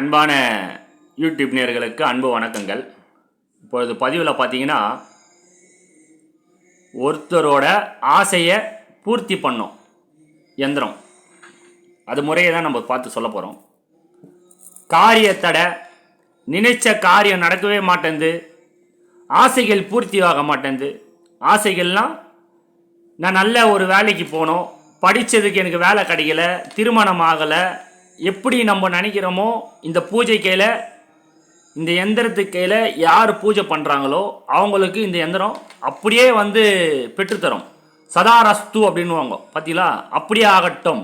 அன்பான யூடியூப் நேயர்களுக்கு அன்பு வணக்கங்கள். இப்பொழுது பதிவில் பார்த்தீங்கன்னா, ஒருத்தரோட ஆசையை பூர்த்தி பண்ணும் எந்திரம். அது முறையை தான் நம்ம பார்த்து சொல்ல போகிறோம். காரியத்தடை, நினைச்ச காரியம் நடக்கவே மாட்டேங்குது, ஆசைகள் பூர்த்தி ஆக மாட்டேங்குது. ஆசைகள்லாம், நான் நல்ல ஒரு வேலைக்கு போகணும், படித்ததுக்கு எனக்கு வேலை கிடைக்கல, திருமணம் ஆகலை, எப்படி நம்ம நினைக்கிறோமோ இந்த பூஜை கையில், இந்த எந்திரத்துக்கு கையில் யார் பூஜை பண்ணுறாங்களோ அவங்களுக்கு இந்த எந்திரம் அப்படியே பெற்றுத்தரும். சதாரஸ்து அப்படின்வாங்க பார்த்தீங்களா, அப்படியே ஆகட்டும்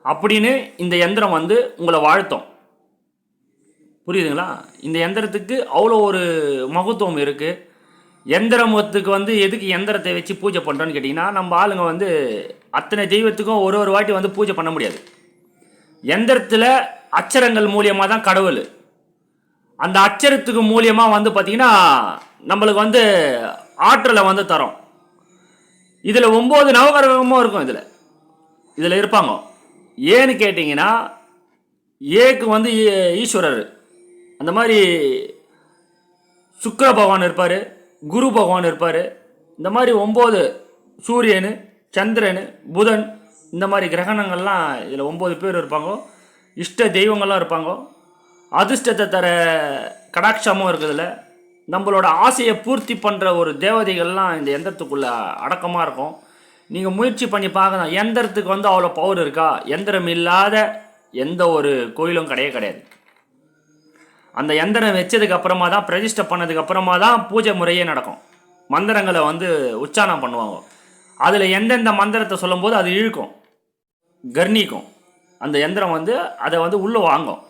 அப்படின்னு இந்த எந்திரம் உங்களை வாழ்த்தும். புரியுதுங்களா? இந்த எந்திரத்துக்கு அவ்வளோ ஒரு மகத்துவம் இருக்குது. எந்திரத்துக்கு எதுக்கு எந்திரத்தை வச்சு பூஜை பண்ணுறோன்னு கேட்டிங்கன்னா, நம்ம ஆளுங்க அத்தனை தெய்வத்துக்கும் ஒரு வாட்டி பூஜை பண்ண முடியாது. எந்திரத்தில் அச்சரங்கள் மூலியமாக தான் கடவுள். அந்த அச்சரத்துக்கு மூலியமாக பார்த்தீங்கன்னா நம்மளுக்கு ஆற்றலை தரோம். இதில் 9 நவகிரகமும் இருக்கும். இதில் இருப்பாங்க. ஏன்னு கேட்டிங்கன்னா, ஏக்கு ஈஸ்வரர், அந்த மாதிரி சுக்கிர பகவான் இருப்பார், குரு பகவான் இருப்பார். இந்த மாதிரி 9 சூரியன், சந்திரன், புதன், இந்த மாதிரி கிரகணங்கள்லாம் இதில் 9 பேர் இருப்பாங்க. இஷ்ட தெய்வங்கள்லாம் இருப்பாங்க. அதிர்ஷ்டத்தை தர கடாட்சமும் இருக்குதுல்ல. நம்மளோட ஆசையை பூர்த்தி பண்ணுற ஒரு தேவதைகள்லாம் இந்த எந்திரத்துக்குள்ளே அடக்கமாக இருக்கும். நீங்கள் முயற்சி பண்ணி பார்க்கலாம். எந்திரத்துக்கு அவ்வளோ பவர் இருக்கா? எந்திரம் இல்லாத எந்த ஒரு கோயிலும் கிடையாது. அந்த எந்திரம் வச்சதுக்கு அப்புறமா தான், பிரதிஷ்டை பண்ணதுக்கு அப்புறமா தான் பூஜை முறையே நடக்கும். மந்திரங்களை உச்சாரணம் பண்ணுவாங்க. அதில் எந்தெந்த மந்திரத்தை சொல்லும்போது அது இழுக்கும், கர்ணிக்கும். அந்த எந்திரம் அதை உள்ளே வாங்கும்.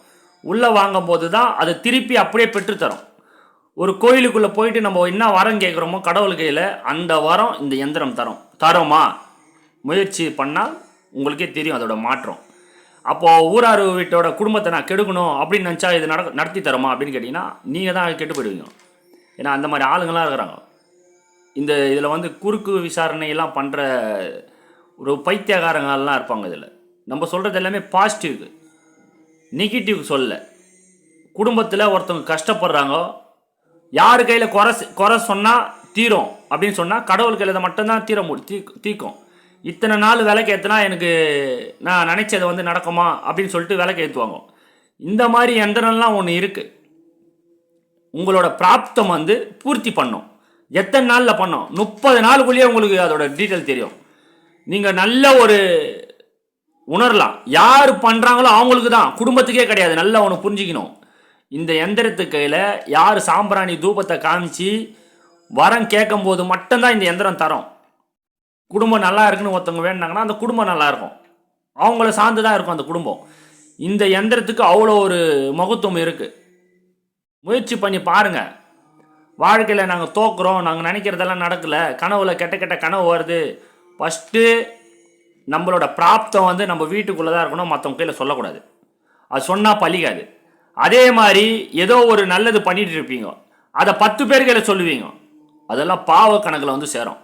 உள்ளே வாங்கும் போது தான் அதை திருப்பி அப்படியே பெற்றுத்தரும். ஒரு கோயிலுக்குள்ளே போயிட்டு நம்ம என்ன வரம் கேட்குறோமோ கடவுள் கையில், அந்த வரம் இந்த எந்திரம் தரோமா? முயற்சி பண்ணால் உங்களுக்கே தெரியும் அதோட மாற்றம். அப்போது ஊரார் வீட்டோட குடும்பத்தை நான் கெடுக்கணும் அப்படின்னு நினச்சா இது நடத்தி தரோமா அப்படின்னு கேட்டிங்கன்னா, நீங்கள் தான் கெட்டு போயிடுவீங்க. ஏன்னா அந்த மாதிரி ஆளுங்களாம் இருக்கிறாங்க. இதில் குறுக்கு விசாரணையெல்லாம் பண்ணுற ஒரு பைத்தியகாரங்கள்லாம் இருப்பாங்க. இதில் நம்ம சொல்கிறது எல்லாமே பாசிட்டிவ்க்கு, நெகட்டிவ் சொல்ல. குடும்பத்தில் ஒருத்தவங்க கஷ்டப்படுறாங்க, யார் கையில் குறை சொன்னால் தீரும் அப்படின்னு சொன்னால் கடவுள் கையில் மட்டும்தான் தீக்கும். இத்தனை நாள் விலைக்கு ஏற்றினா எனக்கு நான் நினச்சதை நடக்குமா அப்படின்னு சொல்லிட்டு விலைக்கு ஏற்றுவாங்க. இந்த மாதிரி எந்திரம்லாம் ஒன்று இருக்குது. உங்களோட பிராப்தம் பூர்த்தி பண்ணும். எத்தனை நாளில் பண்ணோம்? 30 நாளுக்குள்ளேயே உங்களுக்கு அதோட டீட்டெயில் தெரியும். நீங்கள் நல்ல ஒரு உணரலாம். யார் பண்ணுறாங்களோ அவங்களுக்கு தான், குடும்பத்துக்கே கிடையாது. நல்லா ஒன்று புரிஞ்சிக்கணும். இந்த எந்திரத்துக்கு கையில் யார் சாம்பிராணி தூபத்தை காமிச்சு வரம் கேட்கும் போது மட்டும்தான் இந்த எந்திரம் தரும். குடும்பம் நல்லா இருக்குன்னு ஒருத்தவங்க வேணுனாங்கன்னா அந்த குடும்பம் நல்லா இருக்கும். அவங்கள சார்ந்து தான் இருக்கும் அந்த குடும்பம். இந்த எந்திரத்துக்கு அவ்வளோ ஒரு மகத்துவம் இருக்குது. முயற்சி பண்ணி பாருங்கள். வாழ்க்கையில் நாங்கள் தோக்குறோம், நாங்கள் நினைக்கிறதெல்லாம் நடக்கலை, கனவுல கெட்ட கனவு வருது. ஃபஸ்ட்டு நம்மளோட பிராப்தம் நம்ம வீட்டுக்குள்ளே தான் இருக்கணும், மற்றவங்க கையில் சொல்லக்கூடாது. அது சொன்னால் பழிக்காது. அதே மாதிரி ஏதோ ஒரு நல்லது பண்ணிட்டு இருப்பீங்க, அதை 10 பேர் கையில் சொல்லுவீங்க, அதெல்லாம் பாவ கணக்கில் சேரும்.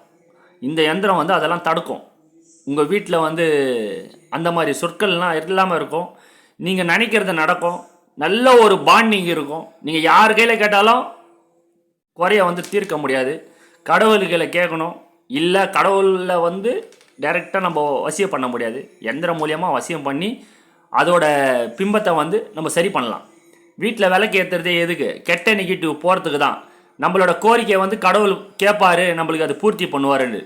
இந்த எந்திரம் அதெல்லாம் தடுக்கும். உங்கள் வீட்டில் அந்த மாதிரி சொற்கள்லாம் இல்லாமல் இருக்கும். நீங்கள் நினைக்கிறது நடக்கும். நல்ல ஒரு பாண்டிங் இருக்கும். நீங்கள் யார் கையில் கேட்டாலும் குறைய தீர்க்க முடியாது. கடவுள்களை கேட்கணும். இல்லை கடவுளில் டைரெக்டாக நம்ம வசியம் பண்ண முடியாது. எந்திரம் மூலியமாக வசியம் பண்ணி அதோட பிம்பத்தை நம்ம சரி பண்ணலாம். வீட்டில் விளக்கு ஏற்றுறதே எதுக்கு? கெட்ட நெகட்டிவ் போகிறதுக்கு தான். நம்மளோட கோரிக்கையை கடவுள் கேட்பார், நம்மளுக்கு அது பூர்த்தி பண்ணுவாருன்னு.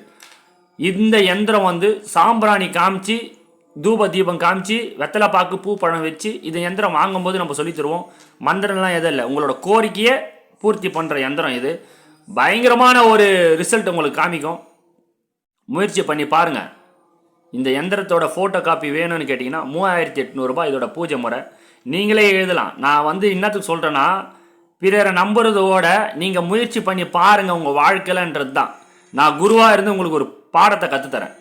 இந்த எந்திரம் சாம்பிராணி காமிச்சு, தூப தீபம் காமிச்சு, வெத்தலை பாக்கு பூ பழம் வச்சு இந்த எந்திரம் வாங்கும்போது நம்ம சொல்லி தருவோம். மந்திரம்லாம் எதுவும் இல்லை, உங்களோட கோரிக்கையை பூர்த்தி பண்ணுற எந்திரம் இது. பயங்கரமான ஒரு ரிசல்ட் உங்களுக்கு காமிக்கும். முயற்சி பண்ணி பாருங்கள். இந்த எந்திரத்தோட ஃபோட்டோ காப்பி வேணும்னு கேட்டிங்கன்னா 3800 ரூபாய் இதோட பூஜை முறை. நீங்களே எழுதலாம். நான் இன்னத்துக்கு சொல்கிறேன்னா, பிறரை நம்புறதோட நீங்கள் முயற்சி பண்ணி பாருங்கள் உங்கள் வாழ்க்கையிலன்றது தான். நான் குருவாக இருந்து உங்களுக்கு ஒரு பாடத்தை கற்றுத்தரேன்,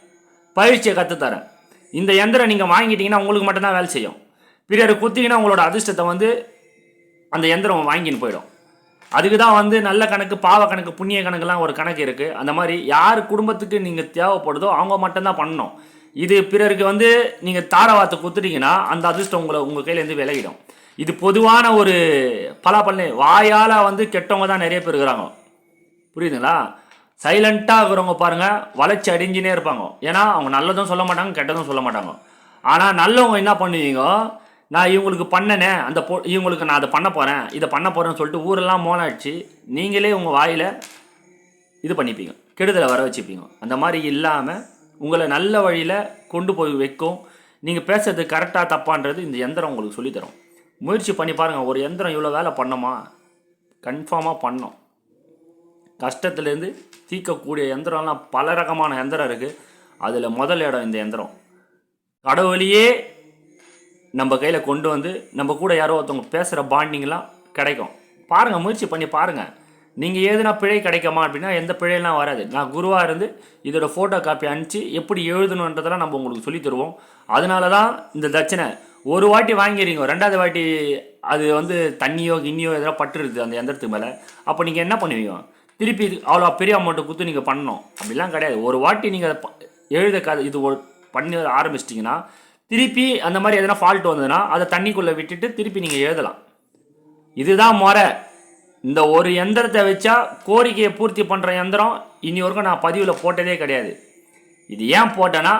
பயிற்சியை கற்றுத்தரேன். இந்த எந்திரம் நீங்கள் வாங்கிட்டீங்கன்னா உங்களுக்கு மட்டும்தான் வேலை செய்யும். பிறரை குத்திங்கன்னா உங்களோட அதிர்ஷ்டத்தை அந்த எந்திரம் வாங்கின்னு போயிடும். அதுக்கு தான் நல்ல கணக்கு, பாவ கணக்கு, புண்ணிய கணக்குலாம் ஒரு கணக்கு இருக்குது. அந்த மாதிரி யார் குடும்பத்துக்கு நீங்கள் தேவைப்படுதோ அவங்க மட்டும்தான் பண்ணணும். இது பிறருக்கு நீங்கள் தாரவாத்தை குத்துட்டீங்கன்னா அந்த அதிர்ஷ்டம் உங்கள் கையிலேருந்து விலகிடும். இது பொதுவான ஒரு பலாப்பழனே. வாயால் வந்து கெட்டவங்க தான் நிறைய பேர் இருக்கிறாங்க, புரியுதுங்களா? சைலண்ட்டாக இருக்கிறவங்க பாருங்கள் வளர்ச்சி அடைஞ்சினே இருப்பாங்க. ஏன்னா அவங்க நல்லதும் சொல்ல மாட்டாங்க, கெட்டதும் சொல்ல மாட்டாங்க. ஆனால் நல்லவங்க என்ன பண்ணுவீங்க, நான் இவங்களுக்கு பண்ணனே, இவங்களுக்கு நான் அதை பண்ண போகிறேன், இதை பண்ண போகிறேன்னு சொல்லிட்டு ஊரெல்லாம் மோனாச்சு நீங்களே உங்கள் வாயில் இது பண்ணிப்பீங்க, கெடுதலை வர வச்சுப்பீங்க. அந்த மாதிரி இல்லாமல் உங்களை நல்ல வழியில் கொண்டு போய் வைக்கும். நீங்கள் பேசுறது கரெக்டாக தப்பான்றது இந்த எந்திரம் உங்களுக்கு சொல்லித்தரும். முயற்சி பண்ணி பாருங்கள். ஒரு எந்திரம் இவ்வளோ வேலை பண்ணோமா, கன்ஃபார்மாக பண்ணோம். கஷ்டத்துலேருந்து தீர்க்கக்கூடிய எந்திரம்லாம் பல ரகமான எந்திரம் இருக்குது. அதில் முதல் இடம் இந்த எந்திரம். கடவுளையே நம்ம கையில் கொண்டு வந்து நம்ம கூட யாரோ ஒருத்தவங்க பேசுகிற பாண்டிங்லாம் கிடைக்கும். பாருங்கள், முயற்சி பண்ணி பாருங்கள். நீங்கள் எதுனா பிழை கிடைக்குமா அப்படின்னா எந்த பிழையெல்லாம் வராது. நான் குருவாக இருந்து இதோட ஃபோட்டோ காப்பி அனுப்பிச்சு எப்படி எழுதணுன்றதெல்லாம் நம்ம உங்களுக்கு சொல்லி தருவோம். அதனால தான் இந்த தட்சணை ஒரு வாட்டி வாங்கிடுறீங்க, ரெண்டாவது வாட்டி அது வந்து தண்ணியோ கிண்ணியோ எதனா பட்டுருது அந்த எந்திரத்துக்கு மேலே. அப்போ நீங்கள் என்ன பண்ணுவீங்க, திருப்பி அவ்வளோ பெரிய அமௌண்ட்டு கொடுத்து நீங்கள் பண்ணணும் அப்படிலாம் கிடையாது. ஒரு வாட்டி நீங்கள் அதை இது பண்ணி ஆரம்பிச்சிட்டிங்கன்னா திருப்பி அந்த மாதிரி எதனா ஃபால்ட் வந்ததுன்னா அதை தண்ணிக்குள்ளே விட்டுட்டு திருப்பி நீங்கள் எழுதலாம். இதுதான் முறை. இந்த ஒரு எந்திரத்தை வச்சா கோரிக்கையை பூர்த்தி பண்ணுற எந்திரம் இனி வரைக்கும் நான் பதிவில் போட்டதே கிடையாது. இது ஏன் போட்டேன்னா,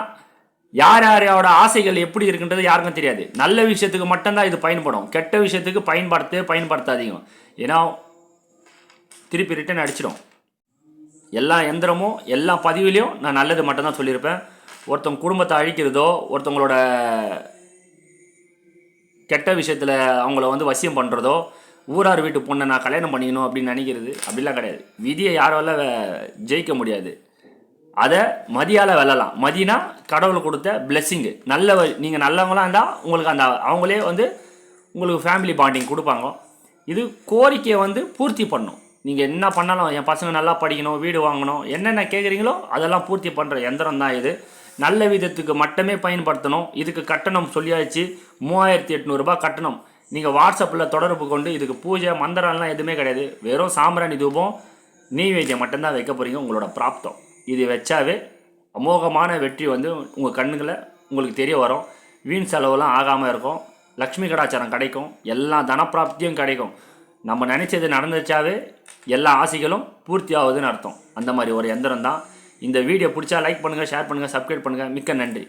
யார் யாரோட ஆசைகள் எப்படி இருக்குன்றது யாருக்கும் தெரியாது. நல்ல விஷயத்துக்கு மட்டும்தான் இது பயன்படும், கெட்ட விஷயத்துக்கு பயன்படுத்தாதீங்க. ஏன்னா திருப்பி ரிட்டர்ன் அடிச்சிடும். எல்லா எந்திரமும் எல்லா பதிவுலையும் நான் நல்லது மட்டும்தான் சொல்லியிருப்பேன். ஒருத்தவங்க குடும்பத்தை அழிக்கிறதோ, ஒருத்தவங்களோட கெட்ட விஷயத்தில் அவங்கள வந்து வசியம் பண்ணுறதோ, ஊரார் வீட்டு பொண்ணை நான் கல்யாணம் பண்ணிக்கணும் அப்படின்னு நினைக்கிறது அப்படிலாம் கிடையாது. விதியை யாரால ஜெயிக்க முடியாது. அதை மதியால் வெல்லலாம். மதினா கடவுள் கொடுத்த பிளெஸ்ஸிங்கு. நீங்கள் நல்லவங்களாம் இருந்தால் உங்களுக்கு அவங்களே வந்து உங்களுக்கு ஃபேமிலி பாண்டிங் கொடுப்பாங்க. இது கோரிக்கையை வந்து பூர்த்தி பண்ணும். நீங்கள் என்ன பண்ணாலும், என் பசங்க நல்லா படிக்கணும், வீடு வாங்கணும், என்னென்ன கேட்குறீங்களோ அதெல்லாம் பூர்த்தி பண்ணுற எந்திரம் தான் இது. நல்ல விதத்துக்கு மட்டுமே பயன்படுத்தணும். இதுக்கு கட்டணம் சொல்லியாச்சு, 3800 ரூபாய் கட்டணம். நீங்கள் வாட்ஸ்அப்பில் தொடர்பு கொண்டு இதுக்கு பூஜை மந்திரம்லாம் எதுவுமே கிடையாது. வெறும் சாம்பிராணி தூபம் நெய்வேத்தியம் மட்டும்தான் வைக்க போகிறீங்க. உங்களோட பிராப்தம் இது வச்சாவே அமோகமான வெற்றி வந்து உங்கள் கண்ணுகளை உங்களுக்கு தெரிய வரும். வீண் செலவுலாம் ஆகாமல் இருக்கும். லக்ஷ்மி கடாச்சாரம் கிடைக்கும். எல்லா தனப்பிராப்தியும் கிடைக்கும். நம்ம நினச்சது நடந்துச்சாவே எல்லா ஆசைகளும் பூர்த்தி ஆகுதுன்னு அர்த்தம். அந்த மாதிரி ஒரு எந்திரம் தான். இந்த வீடியோ பிடிச்சா லைக் பண்ணுங்கள், ஷேர் பண்ணுங்கள், சப்ஸ்கிரைப் பண்ணுங்கள். மிக்க நன்றி.